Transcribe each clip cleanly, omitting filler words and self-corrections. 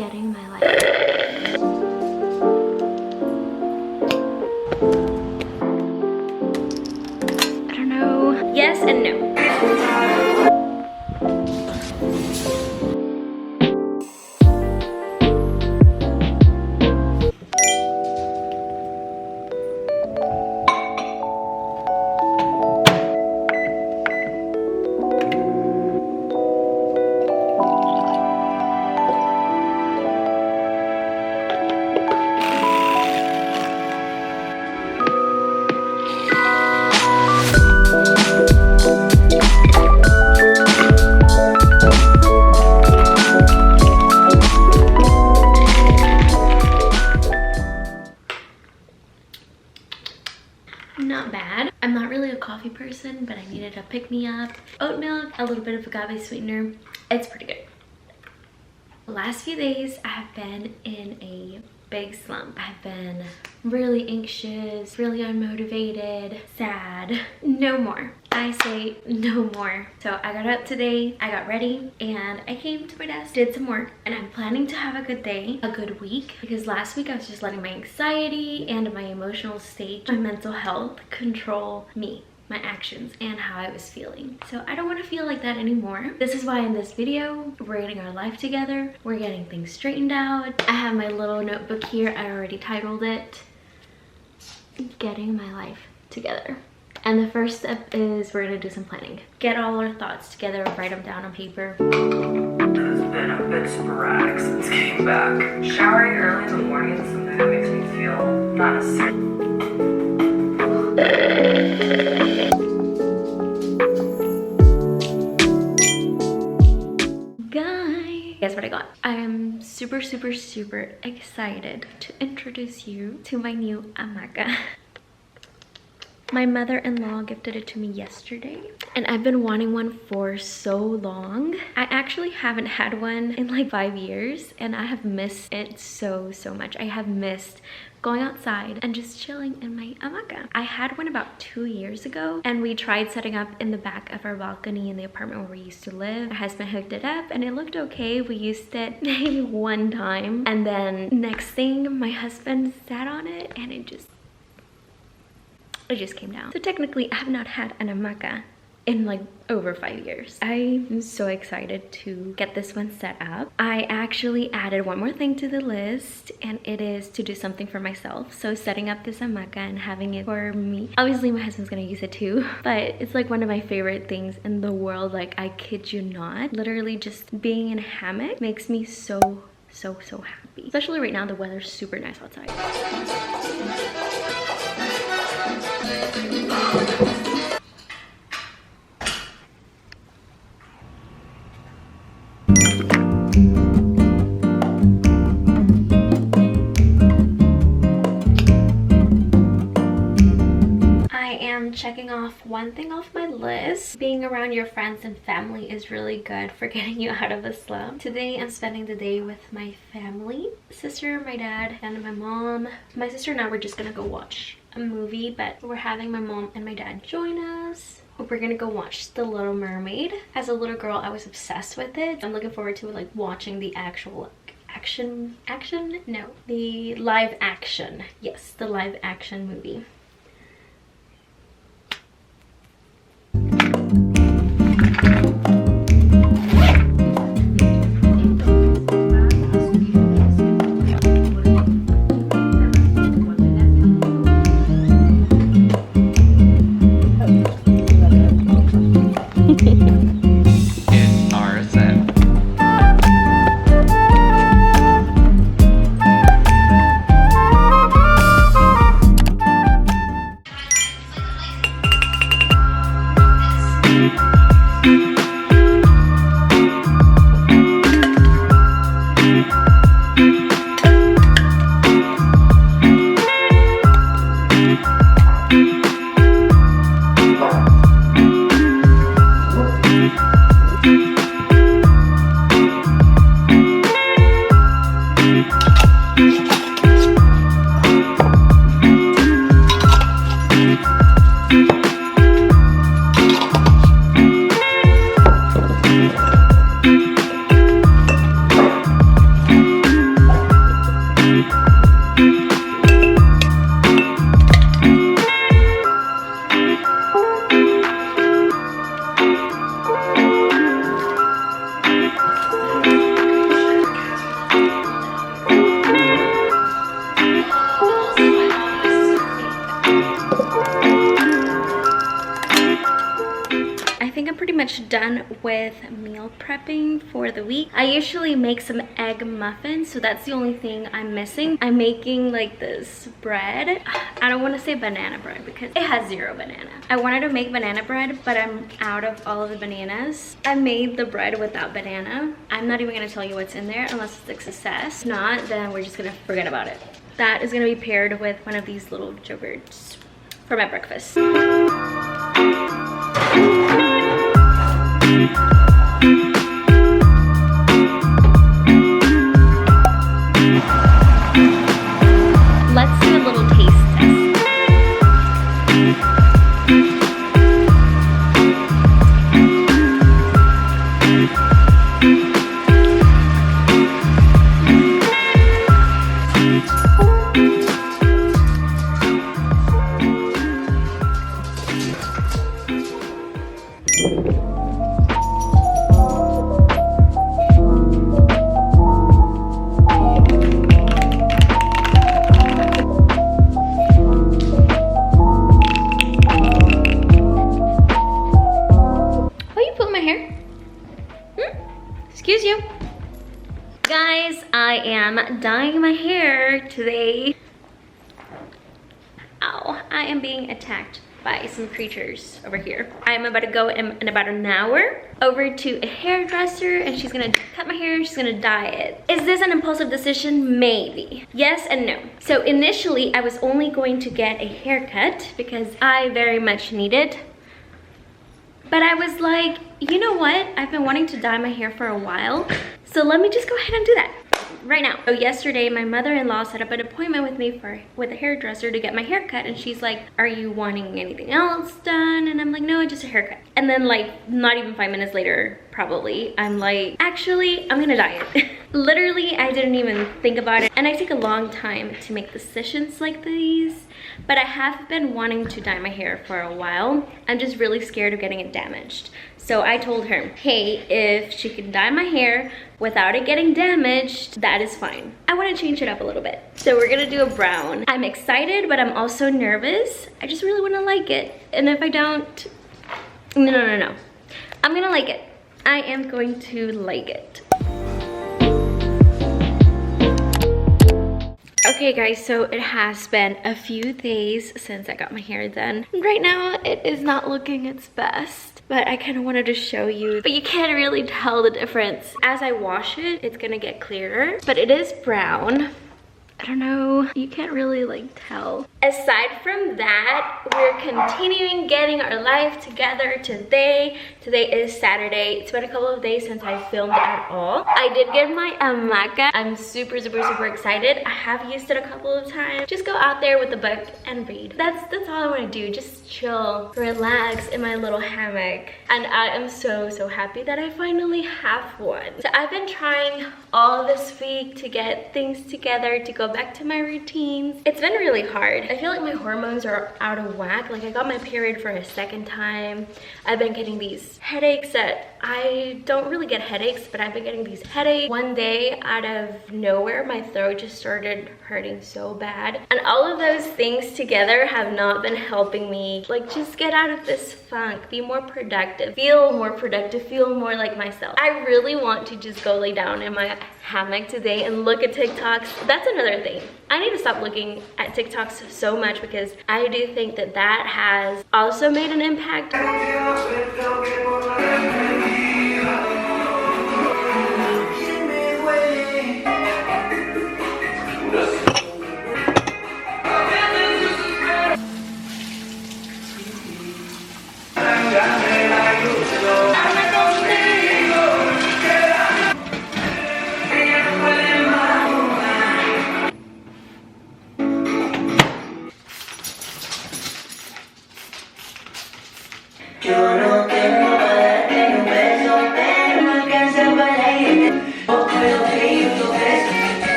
Getting my life. I don't know. Yes and no. Not bad. I'm not really a coffee person, but I needed a pick-me-up. Oat milk, a little bit of agave sweetener. It's pretty good. The last few days, I have been in a big slump. I've been really anxious, really unmotivated, sad. No more. I say no more. So I got up today, I got ready, and I came to my desk, did some work, and I'm planning to have a good day, a good week, because last week I was just letting my anxiety and my emotional state, my mental health control me, my actions, and how I was feeling. So I don't want to feel like that anymore. This is why in this video, we're getting our life together. We're getting things straightened out. I have my little notebook here. I already titled it, Getting My Life Together. And the first step is we're gonna do some planning. Get all our thoughts together, write them down on paper. It's been a bit sporadic since getting back. Showering early in the morning is something that makes me feel not necessarily. Guess what I got? I am super excited to introduce you to my new hamaca. My mother-in-law gifted it to me yesterday, and I've been wanting one for so long. I actually haven't had one in like 5 years, and I have missed it so much. I have missed going outside and just chilling in my hamaca. I had one about 2 years ago, and we tried setting up in the back of our balcony in the apartment where we used to live. My husband hooked it up and it looked okay. We used it maybe one time, and then next thing my husband sat on it and it just came down. So technically I have not had an hamaca in like over 5 years. I'm so excited to get this one set up. I actually added one more thing to the list, and it is to do something for myself. So setting up this hamaca and having it for me. Obviously my husband's gonna use it too, but it's like one of my favorite things in the world. Like, I kid you not, literally just being in a hammock makes me so happy. Especially right now, the weather's super nice outside. Checking off one thing off my list. Being around your friends and family is really good for getting you out of a slump. Today I'm spending the day with my family, sister, my dad, and my mom. My sister and I were just gonna go watch a movie, but we're having my mom and my dad join us. We're gonna go watch The Little Mermaid. As a little girl, I was obsessed with it. I'm looking forward to like watching the actual the live action. Yes, the live action movie. done with meal prepping for the week. I usually make some egg muffins, so that's the only thing I'm missing. I'm making like this bread. I don't want to say banana bread because it has 0 banana. I wanted to make banana bread, but I'm out of all of the bananas. I made the bread without banana. I'm not even going to tell you what's in there unless it's a success. If not, then we're just going to forget about it. That is going to be paired with one of these little yogurts for my breakfast. Let's do a little taste test. Excuse you. Guys, I am dyeing my hair today. Ow, I am being attacked by some creatures over here. I'm about to go in about an hour over to a hairdresser and she's gonna cut my hair and she's gonna dye it. Is this an impulsive decision? Maybe. Yes and no. So initially I was only going to get a haircut because I very much need it. But I was like, you know what? I've been wanting to dye my hair for a while. So let me just go ahead and do that right now. So yesterday, my mother-in-law set up an appointment with me with a hairdresser to get my hair cut. And she's like, are you wanting anything else done? And I'm like, no, just a haircut. And then like, not even 5 minutes later, probably, I'm like, actually, I'm gonna dye it. Literally, I didn't even think about it. And I take a long time to make decisions like these. But I have been wanting to dye my hair for a while. I'm just really scared of getting it damaged. So I told her, hey, if she can dye my hair without it getting damaged, that is fine. I want to change it up a little bit. So we're gonna do a brown. I'm excited, but I'm also nervous. I just really want to like it. And if I don't, no. I'm gonna like it. I am going to like it. Okay guys, so it has been a few days since I got my hair done. Right now, it is not looking its best, but I kind of wanted to show you. But you can't really tell the difference. As I wash it, it's gonna get clearer, but it is brown. I don't know, you can't really like tell. Aside from that, we're continuing getting our life together today. Today is Saturday. It's been a couple of days since I filmed at all. I did get my hammock. I'm super excited. I have used it a couple of times. Just go out there with a book and read. That's all I want to do. Just chill, relax in my little hammock. And I am so happy that I finally have one. So I've been trying all this week to get things together, to go back to my routines. It's been really hard. I feel like my hormones are out of whack. Like I got my period for a second time. I've been getting these headaches that I don't really get headaches, but I've been getting these headaches. One day out of nowhere, my throat just started hurting so bad. And all of those things together have not been helping me like just get out of this funk, be more productive, feel more like myself. I really want to just go lay down in my hammock today and look at TikToks. That's another thing. I need to stop looking at TikToks so much because I do think that that has also made an impact.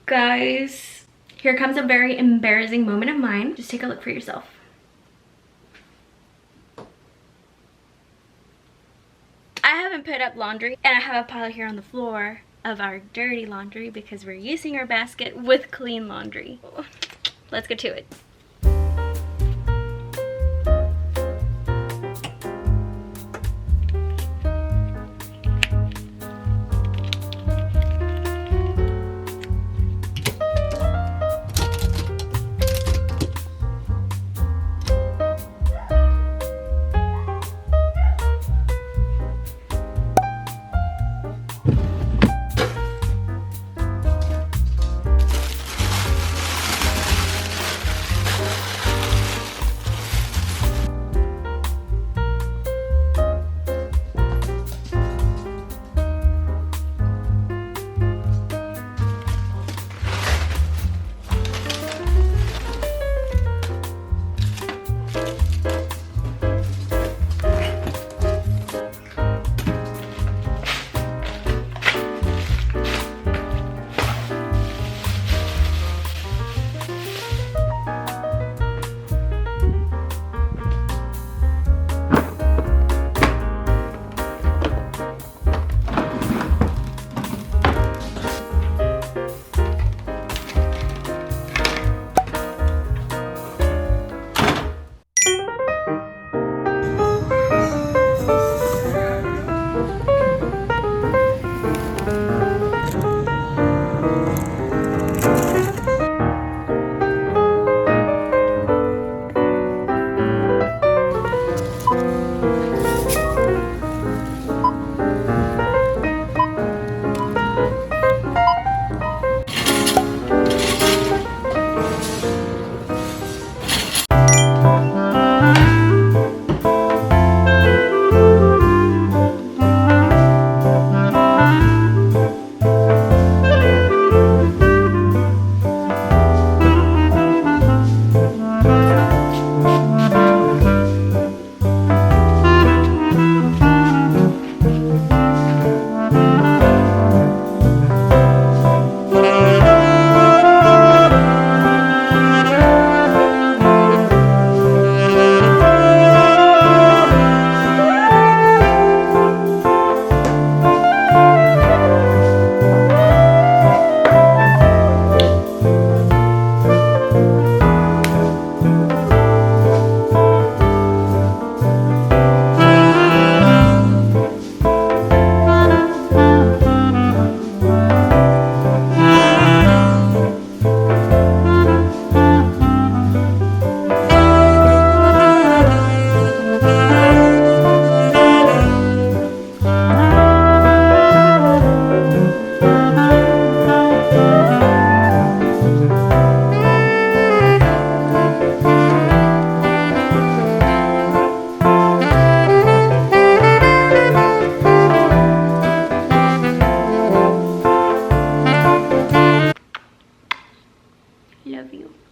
Guys, here comes a very embarrassing moment of mine. Just take a look for yourself. I haven't put up laundry, and I have a pile here on the floor of our dirty laundry because we're using our basket with clean laundry. Let's get to it.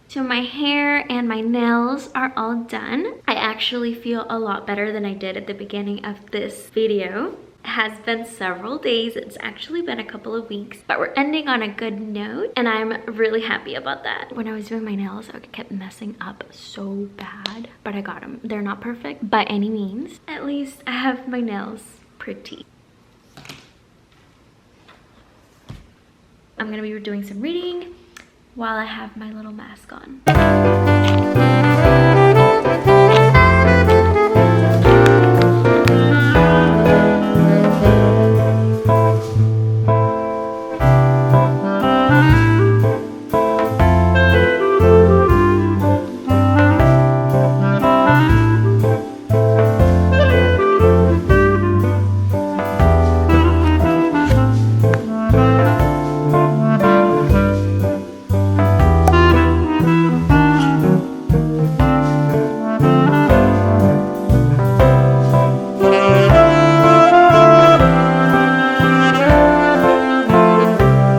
So my hair and my nails are all done. I actually feel a lot better than I did at the beginning of this video. It has been several days. It's actually been a couple of weeks, but we're ending on a good note and I'm really happy about that. When I was doing my nails, I kept messing up so bad, but I got them. They're not perfect by any means. At least I have my nails pretty. I'm gonna be doing some reading while I have my little mask on.